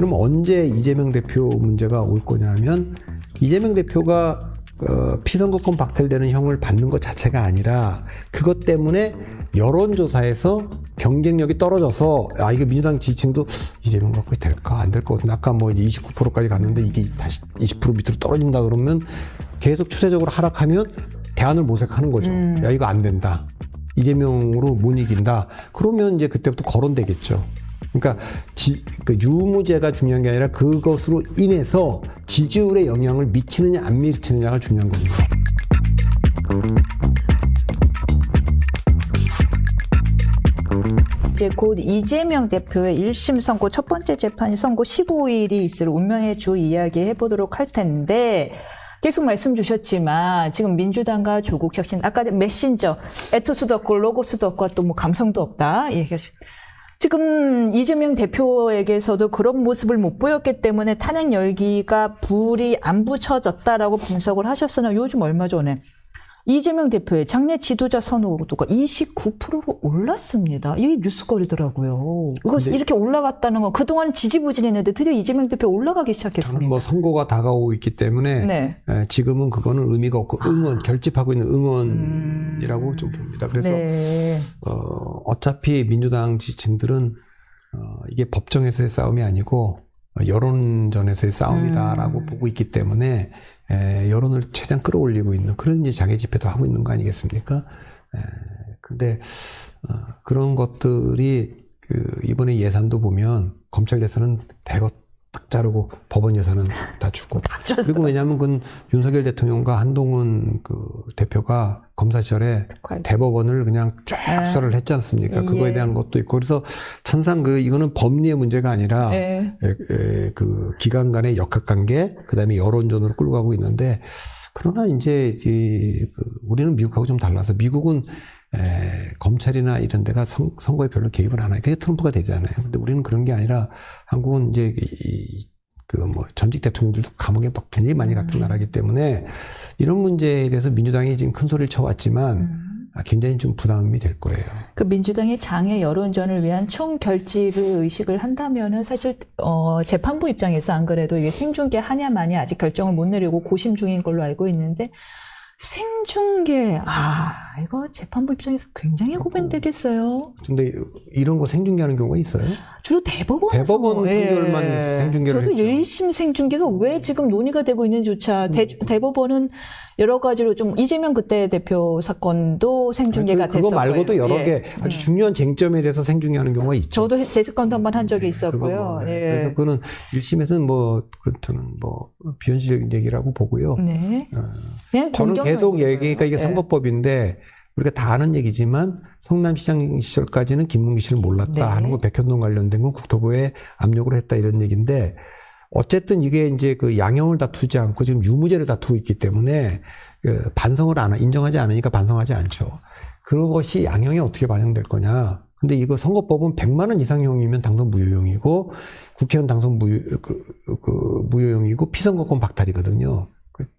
그럼 언제 이재명 대표 문제가 올 거냐면 이재명 대표가 피선거권 박탈되는 형을 받는 것 자체가 아니라 그것 때문에 여론조사에서 경쟁력이 떨어져서 이게 민주당 지지층도 이재명 갖고 될까 안 될 것 같은데 아까 뭐 이제 29%까지 갔는데 이게 다시 20% 밑으로 떨어진다 그러면 계속 추세적으로 하락하면 대안을 모색하는 거죠. 야 이거 안 된다. 이재명으로 못 이긴다. 그러면 이제 그때부터 거론되겠죠. 그러니까 그 유무죄가 중요한 게 아니라 그것으로 인해서 지지율에 영향을 미치느냐 안 미치느냐가 중요한 겁니다. 이제 곧 이재명 대표의 1심 선고 첫 번째 재판이 선고 15일이 있을 운명의 주 이야기 해보도록 할 텐데 계속 말씀 주셨지만 지금 민주당과 조국혁신 아까 메신저 에토스도 없고 로고스도 없고 또 뭐 감성도 없다 얘기하셨. 지금 이재명 대표에게서도 그런 모습을 못 보였기 때문에 탄핵 열기가 불이 안 붙여졌다라고 분석을 하셨으나 요즘 얼마 전에 이재명 대표의 장내 지도자 선호도가 29%로 올랐습니다. 이게 뉴스거리더라고요. 이것이 이렇게 올라갔다는 건 그동안 지지부진했는데 드디어 이재명 대표 올라가기 시작했습니다. 저는 뭐 선거가 다가오고 있기 때문에 네. 지금은 그거는 의미가 없고 결집하고 있는 응원이라고 좀 봅니다. 그래서 네. 어차피 민주당 지지층들은 이게 법정에서의 싸움이 아니고 여론전에서의 싸움이다라고 보고 있기 때문에 여론을 최대한 끌어올리고 있는 그런 이제 자기 집회도 하고 있는 거 아니겠습니까? 근데 그런 것들이 이번에 예산도 보면 검찰 예산은 대거 딱 자르고 법원 예산은 다 주고 그리고 왜냐하면 그건 윤석열 대통령과 한동훈 그 대표가 검사 시절에 대법원을 그냥 쫙 수사를 했지 않습니까? 그거에 대한 것도 있고 그래서 천상 이거는 법리의 문제가 아니라 그 기관 간의 역학관계 그다음에 여론전으로 끌고 가고 있는데 그러나 이제 우리는 미국하고 좀 달라서 미국은 검찰이나 이런 데가 선거에 별로 개입을 안 하니까 그게 트럼프가 되잖아요. 근데 우리는 그런 게 아니라 한국은 이제 전직 대통령들도 감옥에 굉장히 많이 갔던 나라이기 때문에 이런 문제에 대해서 민주당이 지금 큰 소리를 쳐왔지만 굉장히 좀 부담이 될 거예요. 그 민주당의 장애 여론전을 위한 총 결집을 의식을 한다면은 사실 재판부 입장에서 안 그래도 이게 생중계 하냐 마냐 아직 결정을 못 내리고 고심 중인 걸로 알고 있는데 생중계 이거 재판부 입장에서 굉장히 고민되겠어요. 근데 이런 거 생중계하는 경우가 있어요? 주로 대법원 판결만 생중계를 저도 했죠. 1심 생중계가 왜 지금 논의가 되고 있는지조차 대법원은 여러 가지로 좀 이재명 그때 대표 사건도 생중계가 됐었고요. 그거 말고도 여러 개 아주 중요한 쟁점에 대해서 생중계하는 경우가 있죠. 저도 재습관도 한번 한 적이 있었고요. 그래서 그거는 1심에서는 저는 비현실적인 얘기라고 보고요. 네. 저는 계속 얘기가 이게 선거법인데 우리가 다 아는 얘기지만 성남시장 시절까지는 김문기 씨를 몰랐다 하는 거 백현동 관련된 건 국토부에 압력으로 했다 이런 얘기인데 어쨌든 이게 이제 그 양형을 다투지 않고 지금 유무죄를 다투고 있기 때문에 반성을 인정하지 않으니까 반성하지 않죠. 그것이 양형에 어떻게 반영될 거냐. 근데 이거 선거법은 100만 원 이상형이면 당선 무효형이고 국회의원 당선 무효형이고 피선거권 박탈이거든요.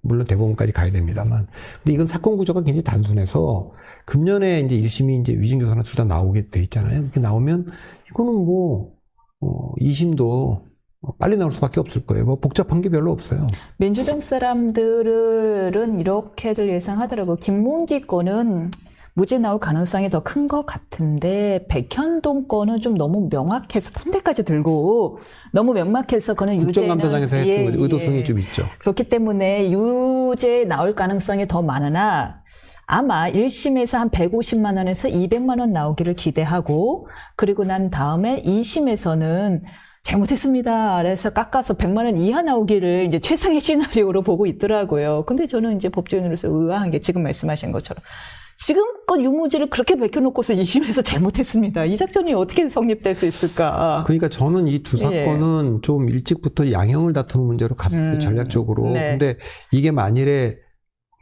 물론 대법원까지 가야 됩니다만. 근데 이건 사건 구조가 굉장히 단순해서 금년에 이제 1심이 이제 위증교사나 둘 다 나오게 돼 있잖아요. 이렇게 나오면 이거는 2심도 빨리 나올 수밖에 없을 거예요. 복잡한 게 별로 없어요. 민주당 사람들은 이렇게들 예상하더라고요. 김문기 건은 무죄 나올 가능성이 더 큰 것 같은데 백현동 건은 좀 너무 명확해서 판대까지 들고 너무 명확해서 그는 유죄 국정감사장에서 했던 거죠. 의도성이 좀 있죠. 그렇기 때문에 유죄 나올 가능성이 더 많으나 아마 1심에서 한 150만 원에서 200만 원 나오기를 기대하고 그리고 난 다음에 2심에서는 잘못했습니다. 그래서 깎아서 100만 원 이하 나오기를 이제 최상의 시나리오로 보고 있더라고요. 근데 저는 이제 법조인으로서 의아한 게 지금 말씀하신 것처럼 지금껏 유무죄를 그렇게 밝혀놓고서 2심에서 잘못했습니다. 이 작전이 어떻게 성립될 수 있을까? 그러니까 저는 이 두 사건은 좀 일찍부터 양형을 다투는 문제로 갔어요. 전략적으로. 근데 이게 만일에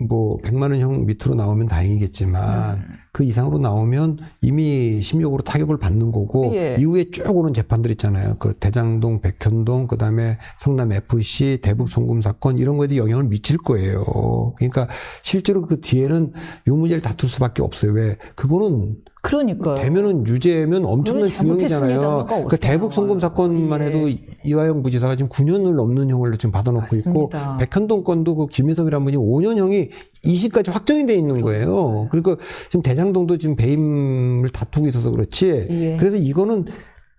100만 원형 밑으로 나오면 다행이겠지만 그 이상으로 나오면 이미 심리적으로 타격을 받는 거고 예. 이후에 쭉 오는 재판들 있잖아요. 그 대장동, 백현동, 그다음에 성남 FC, 대북 송금 사건 이런 거에도 영향을 미칠 거예요. 그러니까 실제로 그 뒤에는 유무죄를 다툴 수밖에 없어요. 왜? 그거는 그러니까요. 되면은 유죄면 엄청난 그걸 잘못했습니다가 중형이잖아요. 어떻게 그 대북 송금 사건만 예. 해도 이화영 부지사가 지금 9년을 넘는 형을 지금 받아놓고 있고 맞습니다. 백현동 건도 그 김민섭이라는 분이 5년형이 2심까지 확정이 돼 있는 거예요. 그러니까 지금 대장동도 지금 배임을 다투고 있어서 그렇지. 예. 그래서 이거는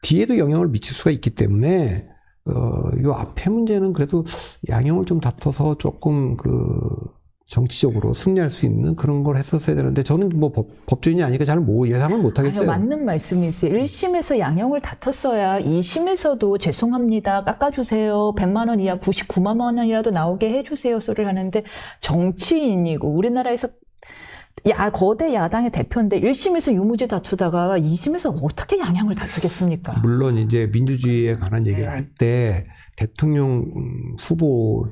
뒤에도 영향을 미칠 수가 있기 때문에 요 앞에 문제는 그래도 양형을 좀 다퉈서 조금 정치적으로 승리할 수 있는 그런 걸 했었어야 되는데 저는 뭐 법조인이 아니니까 잘 예상을 못 하겠어요. 아니요, 맞는 말씀이세요. 1심에서 양형을 다퉜어야 2심에서도 죄송합니다. 깎아주세요. 100만 원 이하 99만 원이라도 나오게 해주세요. 소리를 하는데 정치인이고 우리나라에서 거대 야당의 대표인데 1심에서 유무죄 다투다가 2심에서 어떻게 양형을 다투겠습니까? 물론 이제 민주주의에 관한 얘기를 네. 할 때 대통령 후보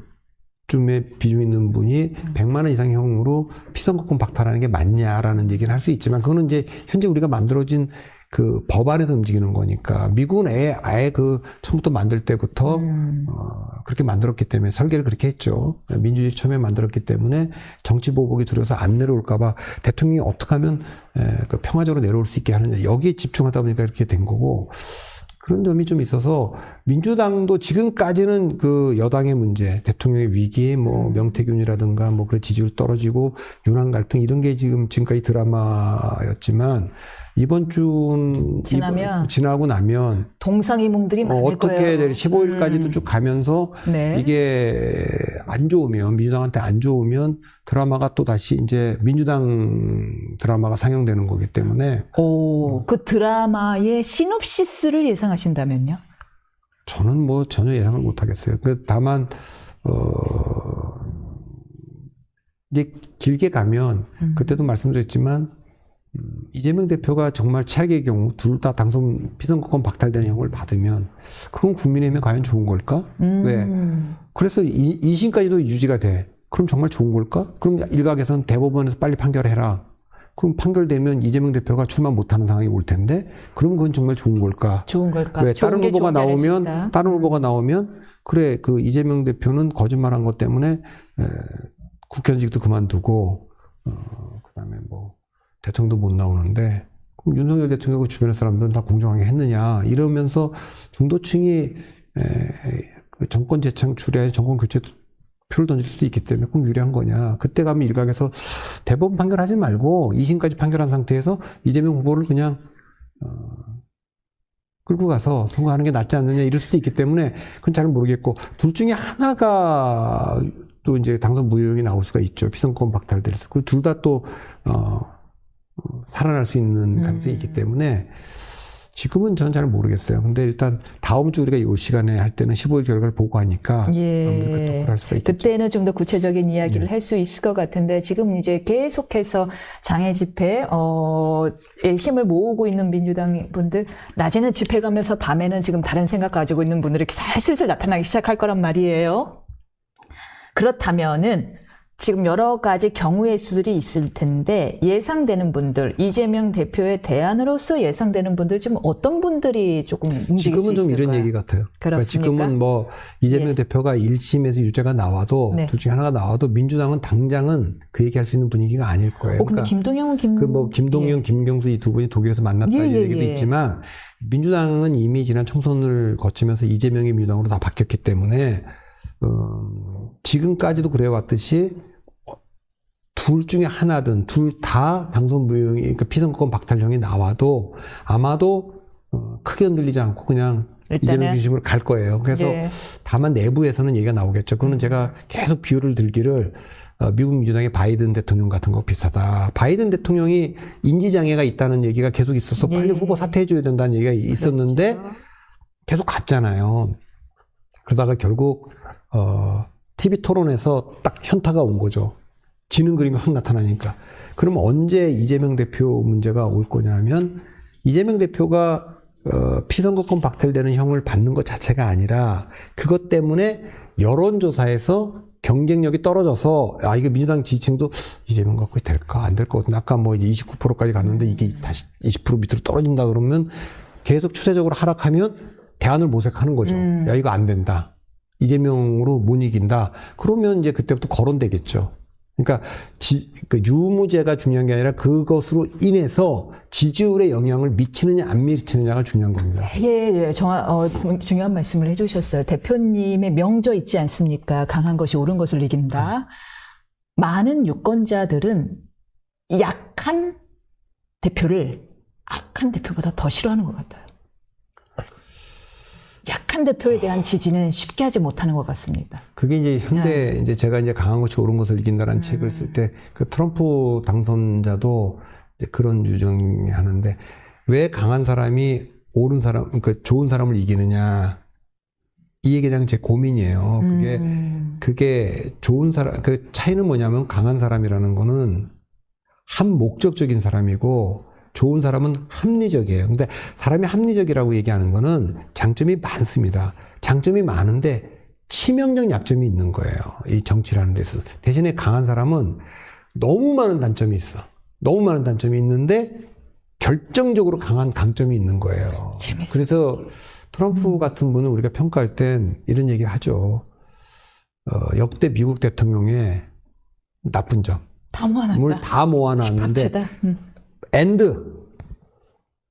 쯤에 비중 있는 분이 100만 원 이상형으로 피선거권 박탈하는 게 맞냐라는 얘기를 할 수 있지만 그거는 이제 현재 우리가 만들어진 그 법안에서 움직이는 거니까 미국은 아예 처음부터 만들 때부터 그렇게 만들었기 때문에 설계를 그렇게 했죠. 민주주의 처음에 만들었기 때문에 정치 보복이 두려워서 안 내려올까봐 대통령이 어떻게 하면 평화적으로 내려올 수 있게 하느냐 여기에 집중하다 보니까 이렇게 된 거고 그런 점이 좀 있어서 민주당도 지금까지는 그 여당의 문제, 대통령의 위기, 뭐 명태균이라든가 뭐 그런 지지율 떨어지고 윤한 갈등 이런 게 지금까지 드라마였지만 이번 주 지나고 나면 동상이몽들이 많을 어떻게 거예요. 될 15일까지도 쭉 가면서 네. 이게 안 좋으면 민주당한테 안 좋으면 드라마가 또 다시 이제 민주당 드라마가 상영되는 거기 때문에 그 드라마의 시놉시스를 예상하신다면요? 저는 뭐 전혀 예상을 못 하겠어요. 다만 이제 길게 가면 그때도 말씀드렸지만 이재명 대표가 정말 최악의 경우 둘 다 당선 피선거권 박탈되는 형을 받으면 그건 국민의힘에 과연 좋은 걸까? 왜? 그래서 2심까지도 유지가 돼. 그럼 정말 좋은 걸까? 그럼 일각에서는 대법원에서 빨리 판결해라. 그럼 판결되면 이재명 대표가 출마 못하는 상황이 올 텐데 그럼 그건 정말 좋은 걸까? 좋은 걸까? 왜? 다른 후보가 나오면 그래 그 이재명 대표는 거짓말한 것 때문에 국회의원직도 그만두고 그다음에 뭐 대통령도 못 나오는데 그럼 윤석열 대통령하고 주변의 사람들은 다 공정하게 했느냐 이러면서 중도층이 그 정권 재창출에 정권 교체 표를 던질 수도 있기 때문에 꼭 유리한 거냐. 그때 가면 일각에서 대법원 판결하지 말고 2심까지 판결한 상태에서 이재명 후보를 그냥 끌고 가서 선거하는 게 낫지 않느냐 이럴 수도 있기 때문에 그건 잘 모르겠고 둘 중에 하나가 또 이제 당선 무효형이 나올 수가 있죠. 피선거권 박탈돼서 그 둘 다 또 살아날 수 있는 가능성이 있기 때문에 지금은 전 잘 모르겠어요. 근데 일단 다음 주 우리가 이 시간에 할 때는 15일 결과를 보고 하니까 예. 할 수가 있겠죠. 그때는 좀 더 구체적인 이야기를 할 수 있을 것 같은데 지금 이제 계속해서 장애 집회에 힘을 모으고 있는 민주당 분들 낮에는 집회 가면서 밤에는 지금 다른 생각 가지고 있는 분들이 슬슬 나타나기 시작할 거란 말이에요. 그렇다면은 지금 여러 가지 경우의 수들이 있을 텐데 예상되는 분들, 이재명 대표의 대안으로서 예상되는 분들 지금 어떤 분들이 조금 움직일 수 지금은 좀 있을까요? 이런 얘기 같아요. 그러니까 그렇습니까? 지금은 뭐 이재명 대표가 1심에서 유죄가 나와도 네. 둘 중에 하나가 나와도 민주당은 당장은 그 얘기할 수 있는 분위기가 아닐 거예요. 근데 김동영은 김동영, 김경수 이 두 분이 독일에서 만났다는 얘기도 있지만 민주당은 이미 지난 총선을 거치면서 이재명이 민주당으로 다 바뀌었기 때문에 지금까지도 그래왔듯이 둘 중에 하나든 둘 다 당선 무효형이 그러니까 피선거권 박탈형이 나와도 아마도 크게 흔들리지 않고 그냥 이재명 중심으로 갈 거예요. 그래서 다만 내부에서는 얘기가 나오겠죠. 그거는 제가 계속 비유를 들기를 미국 민주당의 바이든 대통령 같은 거 비슷하다. 바이든 대통령이 인지장애가 있다는 얘기가 계속 있어서 빨리 후보 사퇴해줘야 된다는 얘기가 있었는데 그렇죠. 계속 갔잖아요. 그러다가 결국 TV 토론에서 딱 현타가 온 거죠. 지는 그림이 확 나타나니까. 그럼 언제 이재명 대표 문제가 올 거냐면 이재명 대표가 피선거권 박탈되는 형을 받는 것 자체가 아니라 그것 때문에 여론조사에서 경쟁력이 떨어져서 이게 민주당 지지층도 이재명 갖고 될까 안 될 것 같은데 아까 뭐 이제 29%까지 갔는데 이게 다시 20% 밑으로 떨어진다 그러면 계속 추세적으로 하락하면 대안을 모색하는 거죠. 야 이거 안 된다. 이재명으로 못 이긴다. 그러면 이제 그때부터 거론되겠죠. 그러니까 그 유무죄가 중요한 게 아니라 그것으로 인해서 지지율에 영향을 미치느냐 안 미치느냐가 중요한 겁니다. 되게 중요한 말씀을 해주셨어요. 대표님의 명저 있지 않습니까? 강한 것이 옳은 것을 이긴다. 많은 유권자들은 약한 대표를 악한 대표보다 더 싫어하는 것 같아요. 약한 대표에 대한 지지는 쉽게 하지 못하는 것 같습니다. 그게 이제 현대 이제 제가 이제 강한 것이 옳은 것을 이긴다라는 책을 쓸 때 그 트럼프 당선자도 이제 그런 유정이 하는데 왜 강한 사람이 옳은 사람, 그러니까 좋은 사람을 이기느냐 이 얘기에 대한 제 고민이에요. 그게 좋은 사람, 그 차이는 뭐냐면 강한 사람이라는 거는 한 목적적인 사람이고 좋은 사람은 합리적이에요. 근데 사람이 합리적이라고 얘기하는 거는 장점이 많습니다. 장점이 많은데 치명적 약점이 있는 거예요. 이 정치라는 데서. 대신에 강한 사람은 너무 많은 단점이 있어. 너무 많은 단점이 있는데 결정적으로 강한 강점이 있는 거예요. 재밌어요. 그래서 트럼프 같은 분은 우리가 평가할 땐 이런 얘기를 하죠. 역대 미국 대통령의 나쁜 점. 다 모아놨다. 다 모아놨는데 엔드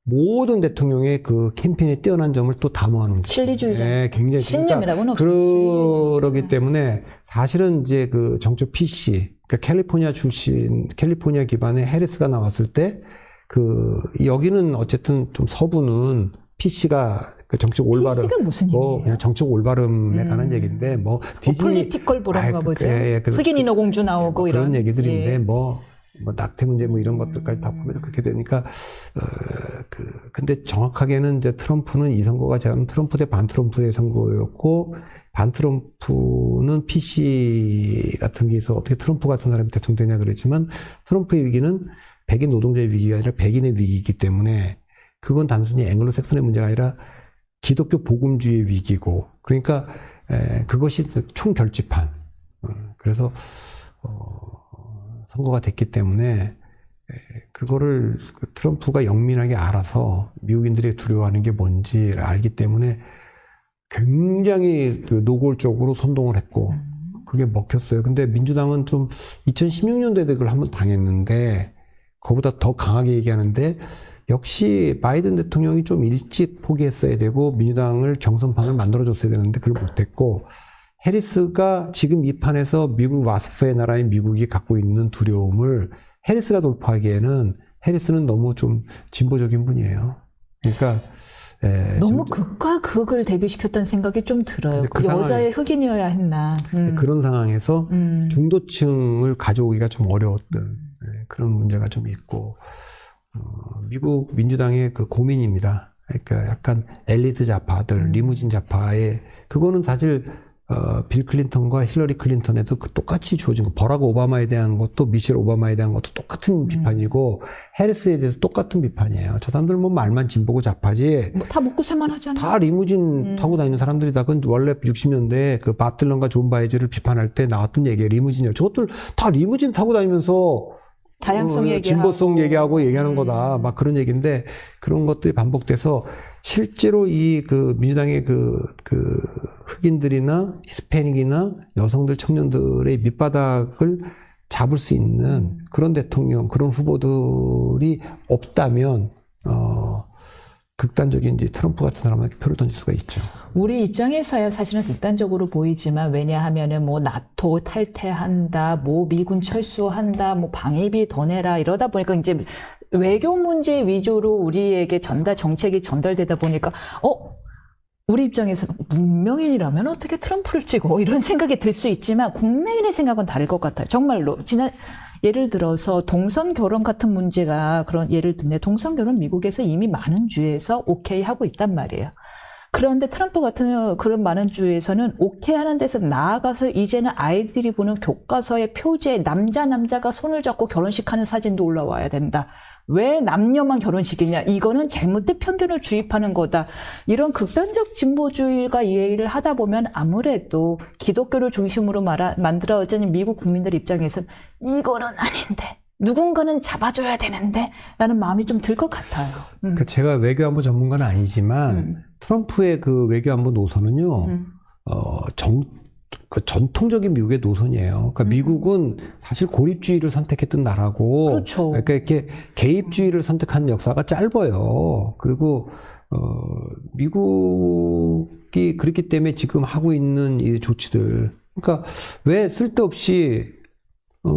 모든 대통령의 그 캠페인에 뛰어난 점을 또 다 모아놓은 실리주의자. 네, 굉장히 신념이라고는 없어요. 그러기 때문에 사실은 이제 그 정치 PC, 그러니까 캘리포니아 출신, 캘리포니아 기반의 해리스가 나왔을 때 그 여기는 어쨌든 좀 서부는 PC가 그 정책 올바름, PC가 무슨 뭐 의미예요? 그냥 정책 올바름에 관한 얘기인데 뭐 디즈니 폴리티컬 그런가 보죠. 예, 흑인 인어공주 나오고 뭐 이런 그런 얘기들인데 예. 뭐 낙태 문제 뭐 이런 것들까지 다 보면서 그렇게 되니까 근데 정확하게는 이제 트럼프는 이 선거가 제가 트럼프 대 반트럼프의 선거였고 반트럼프는 PC 같은 게 있어 어떻게 트럼프 같은 사람이 대통령 되냐 그랬지만 트럼프의 위기는 백인 노동자의 위기가 아니라 백인의 위기이기 때문에 그건 단순히 앵글로색슨의 문제가 아니라 기독교 복음주의의 위기고 그러니까 그것이 총결집판 그래서 선거가 됐기 때문에 그거를 트럼프가 영민하게 알아서 미국인들이 두려워하는 게 뭔지를 알기 때문에 굉장히 그 노골적으로 선동을 했고 그게 먹혔어요. 근데 민주당은 좀 2016년도에도 그걸 한번 당했는데 그거보다 더 강하게 얘기하는데 역시 바이든 대통령이 좀 일찍 포기했어야 되고 민주당을 경선판을 만들어줬어야 되는데 그걸 못했고 해리스가 지금 이 판에서 미국 와스프의 나라인 미국이 갖고 있는 두려움을 해리스가 돌파하기에는 해리스는 너무 좀 진보적인 분이에요. 그러니까 너무 극과 극을 대비시켰다는 생각이 좀 들어요. 그 여자의 흑인이어야 했나. 그런 상황에서 중도층을 가져오기가 좀 어려웠던 그런 문제가 좀 있고 미국 민주당의 그 고민입니다. 그러니까 약간 엘리트 좌파들, 리무진 좌파의 그거는 사실 빌 클린턴과 힐러리 클린턴에도 똑같이 주어진 거. 버락 오바마에 대한 것도 미셸 오바마에 대한 것도 똑같은 비판이고 해리스에 대해서 똑같은 비판이에요. 저 사람들 뭐 말만 진보고 좌파지. 뭐 다 먹고 살만하잖아요. 다 리무진 타고 다니는 사람들이다. 그건 원래 60년대에 그 밥 딜런과 존 바이즈를 비판할 때 나왔던 얘기예요. 리무진이요. 저것들 다 리무진 타고 다니면서 다양성 얘기하고 진보성 얘기하고 얘기하는 거다. 막 그런 얘기인데 그런 것들이 반복돼서 실제로 이 그 민주당의 그 흑인들이나 히스패닉이나 여성들 청년들의 밑바닥을 잡을 수 있는 그런 대통령, 그런 후보들이 없다면 극단적인 이제 트럼프 같은 사람에게 표를 던질 수가 있죠. 우리 입장에서야 사실은 극단적으로 보이지만 왜냐하면은 뭐 나토 탈퇴한다, 뭐 미군 철수한다, 뭐 방위비 더 내라 이러다 보니까 이제 외교 문제 위주로 우리에게 정책이 전달되다 보니까 우리 입장에서는 문명인이라면 어떻게 트럼프를 찍어 이런 생각이 들 수 있지만 국내인의 생각은 다를 것 같아요. 정말로 예를 들어서 동성 결혼 같은 문제가 예를 들면 동성 결혼 미국에서 이미 많은 주에서 오케이 하고 있단 말이에요. 그런데 트럼프 같은 그런 많은 주에서는 오케이 하는 데서 나아가서 이제는 아이들이 보는 교과서의 표지에 남자가 손을 잡고 결혼식 하는 사진도 올라와야 된다. 왜 남녀만 결혼시키냐? 이거는 잘못된 편견을 주입하는 거다. 이런 극단적 진보주의가 이해를 하다 보면 아무래도 기독교를 중심으로 만들어진 미국 국민들 입장에서는 이거는 아닌데 누군가는 잡아줘야 되는데 라는 마음이 좀 들 것 같아요. 그러니까 제가 외교안보 전문가는 아니지만 트럼프의 그 외교안보 노선은요. 그 전통적인 미국의 노선이에요. 그러니까 미국은 사실 고립주의를 선택했던 나라고, 그렇죠. 그러니까 이렇게 개입주의를 선택한 역사가 짧아요. 그리고 미국이 그렇기 때문에 지금 하고 있는 이 조치들, 그러니까 왜 쓸데없이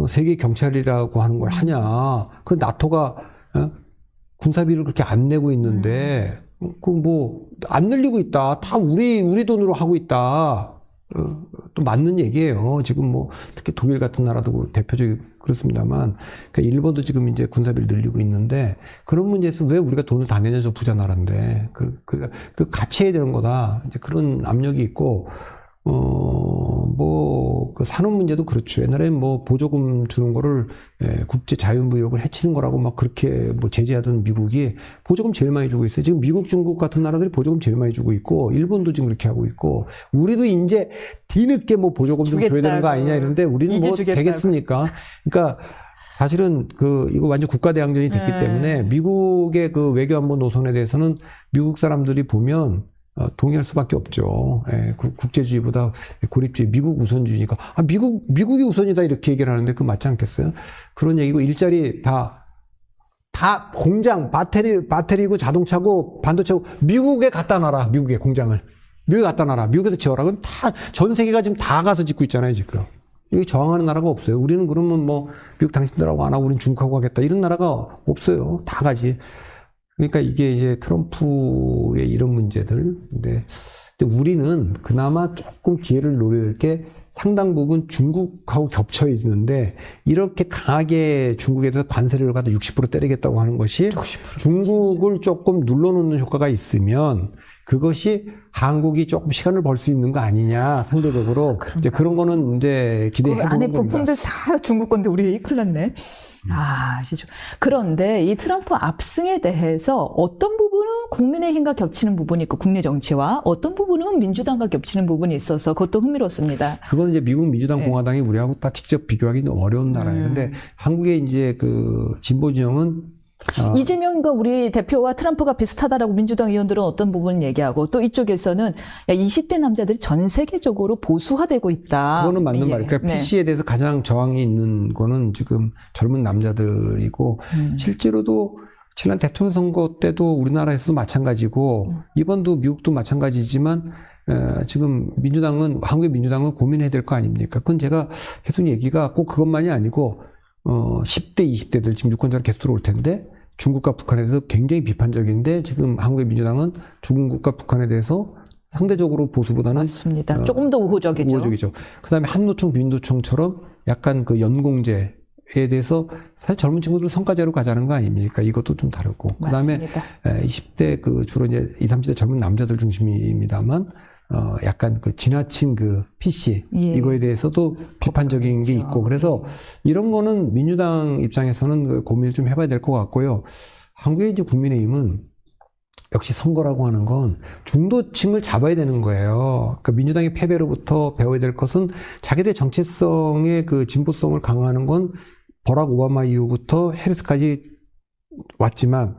세계 경찰이라고 하는 걸 하냐? 그 나토가 군사비를 그렇게 안 내고 있는데, 그 뭐 안 늘리고 있다. 다 우리 돈으로 하고 있다. 또 맞는 얘기예요. 지금 뭐 특히 독일 같은 나라도 대표적으로 그렇습니다만, 그러니까 일본도 지금 이제 군사비를 늘리고 있는데 그런 문제에서 왜 우리가 돈을 다 내냐, 저 부자 나라인데 그 같이 해야 되는 거다. 이제 그런 압력이 있고, 그 산업 문제도 그렇죠. 옛날에 뭐 보조금 주는 거를 국제 자유무역을 해치는 거라고 막 그렇게 뭐 제재하던 미국이 보조금 제일 많이 주고 있어요. 지금 미국, 중국 같은 나라들이 보조금 제일 많이 주고 있고, 일본도 지금 그렇게 하고 있고, 우리도 이제 뒤늦게 뭐 보조금 좀 줘야 되는 거 아니냐 이런데 우리는 뭐 되겠습니까? 그러니까 사실은 이거 완전 국가대항전이 됐기 때문에 미국의 그 외교안보 노선에 대해서는 미국 사람들이 보면 동의할 수밖에 없죠. 국제주의보다 고립주의, 미국 우선주의니까. 미국이 우선이다 이렇게 얘기를 하는데 그거 맞지 않겠어요? 그런 얘기고, 일자리 다 공장, 배터리고 자동차고 반도체고 미국에 갖다 놔라. 미국에 공장을. 미국에 갖다 놔라. 미국에서 지어라. 그럼 전 세계가 지금 다 가서 짓고 있잖아요, 지금. 여기 저항하는 나라가 없어요. 우리는 그러면 뭐 미국 당신들하고 안 하고 우리는 중국하고 하겠다. 이런 나라가 없어요. 다 가지. 그러니까 이게 이제 트럼프의 이런 문제들. 근데 우리는 그나마 조금 기회를 노릴 게 상당 부분 중국하고 겹쳐 있는데, 이렇게 강하게 중국에 대해서 관세를 갖다 60% 때리겠다고 하는 것이 60%. 중국을 조금 눌러놓는 효과가 있으면 그것이 한국이 조금 시간을 벌 수 있는 거 아니냐, 상대적으로. 이제 그런 거는 이제 기대해 보는 겁니다. 안에 부품들 다 중국 건데 우리 큰일 났네. 진짜. 그런데 이 트럼프 압승에 대해서 어떤 부분은 국민의힘과 겹치는 부분이 있고, 국내 정치와 어떤 부분은 민주당과 겹치는 부분이 있어서 그것도 흥미롭습니다. 그건 이제 미국 민주당 공화당이 우리하고 다 직접 비교하기 어려운 나라예요. 근데 한국의 이제 그 진보 진영은 이재명과 우리 대표와 트럼프가 비슷하다라고 민주당 의원들은 어떤 부분을 얘기하고, 또 이쪽에서는 20대 남자들이 전 세계적으로 보수화되고 있다. 그거는 맞는 말이에요. 그러니까 PC에 대해서 가장 저항이 있는 거는 지금 젊은 남자들이고, 실제로도 지난 대통령 선거 때도 우리나라에서도 마찬가지고, 이번도 미국도 마찬가지지만, 지금 한국의 민주당은 고민해야 될 거 아닙니까? 그건 제가 계속 얘기가 꼭 그것만이 아니고, 10대, 20대들 지금 유권자로 계속 들어올 텐데, 중국과 북한에 대해서 굉장히 비판적인데, 지금 한국의 민주당은 중국과 북한에 대해서 상대적으로 보수보다는. 맞습니다. 조금 더 우호적이죠. 우호적이죠. 그 다음에 한노총, 민노총처럼 약간 그 연공제에 대해서 사실 젊은 친구들 성과제로 가자는 거 아닙니까? 이것도 좀 다르고. 그 다음에 20대 주로 이제 20, 30대 젊은 남자들 중심입니다만, 약간 지나친 PC, 이거에 대해서도 비판적인 게 있고, 그래서 이런 거는 민주당 입장에서는 고민을 좀 해봐야 될 것 같고요. 한국의 이제 국민의힘은 역시 선거라고 하는 건 중도층을 잡아야 되는 거예요. 그러니까 민주당의 패배로부터 배워야 될 것은 자기들의 정체성의 진보성을 강화하는 건 버락 오바마 이후부터 해리스까지 왔지만,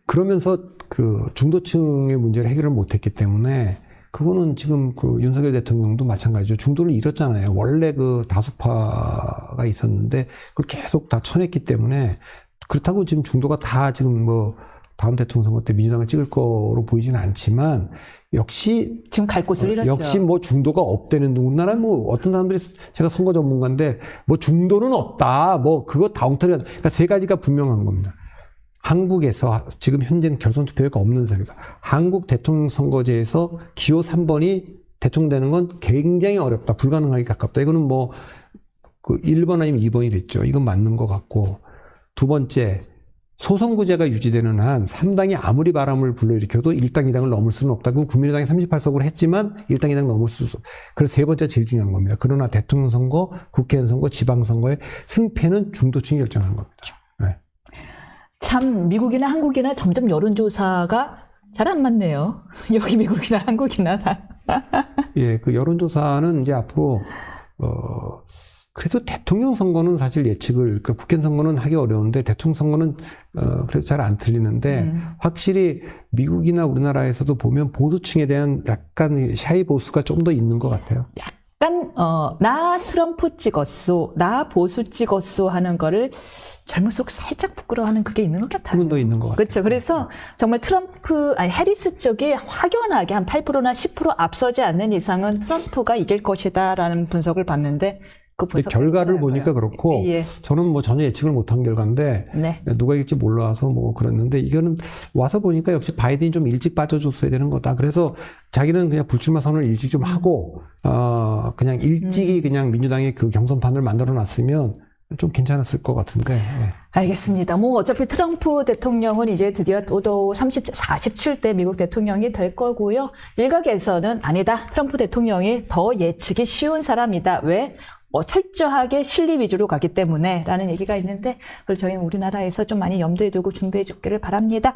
그러면서 중도층의 문제를 해결을 못했기 때문에, 그거는 지금 윤석열 대통령도 마찬가지죠. 중도를 잃었잖아요. 원래 다수파가 있었는데 그걸 계속 다 쳐냈기 때문에, 그렇다고 지금 중도가 다 지금 다음 대통령 선거 때 민주당을 찍을 거로 보이지는 않지만, 역시 지금 갈 곳을 잃었죠. 역시 중도가 없다는, 우리나라는 어떤 사람들이, 제가 선거 전문가인데 중도는 없다. 그거 다 엉터리야. 그러니까 세 가지가 분명한 겁니다. 한국에서 지금 현재 결선 투표가 없는 상황에서 한국 대통령 선거제에서 기호 3번이 대통령 되는 건 굉장히 어렵다. 불가능하게 가깝다. 이거는 1번 아니면 2번이 됐죠. 이건 맞는 것 같고, 두 번째, 소선구제가 유지되는 한 3당이 아무리 바람을 불러일으켜도 1당, 2당을 넘을 수는 없다. 그건 국민의당이 38석으로 했지만 1당, 2당 넘을 수 없어. 그래서 세 번째 제일 중요한 겁니다. 그러나 대통령 선거, 국회의원 선거, 지방선거의 승패는 중도층이 결정하는 겁니다. 네. 참 미국이나 한국이나 점점 여론조사가 잘 안 맞네요. 여기 미국이나 한국이나 다. 예, 그 여론조사는 이제 앞으로 그래도 대통령 선거는 사실 예측을, 그 국회 선거는 하기 어려운데 대통령 선거는 그래도 잘 안 틀리는데 확실히 미국이나 우리나라에서도 보면 보수층에 대한 약간 샤이 보수가 좀 더 있는 것 같아요. 약간 나 트럼프 찍었소, 나 보수 찍었소 하는 거를 젊을수록 살짝 부끄러워하는 그게 있는 것 같아요. 조금 더 있는 것 같아요. 그렇죠. 그래서 정말 해리스 쪽이 확연하게 한 8%나 10% 앞서지 않는 이상은 트럼프가 이길 것이다라는 분석을 봤는데 그 분석 결과를 보니까 그렇고 예. 저는 뭐 전혀 예측을 못한 결과인데 네. 누가 이길지 몰라서 뭐 그랬는데 이거는 와서 보니까 역시 바이든이 좀 일찍 빠져줬어야 되는 거다. 그래서 자기는 그냥 불출마 선언을 일찍 좀 하고 그냥 일찍이 그냥 민주당의 그 경선판을 만들어 놨으면 좀 괜찮았을 것 같은데. 예. 알겠습니다. 뭐 어차피 트럼프 대통령은 이제 드디어 또 47대 미국 대통령이 될 거고요. 일각에서는 아니다. 트럼프 대통령이 더 예측이 쉬운 사람이다. 왜? 철저하게 실리 위주로 가기 때문에 라는 얘기가 있는데 그걸 저희는 우리나라에서 좀 많이 염두에 두고 준비해 주기를 바랍니다.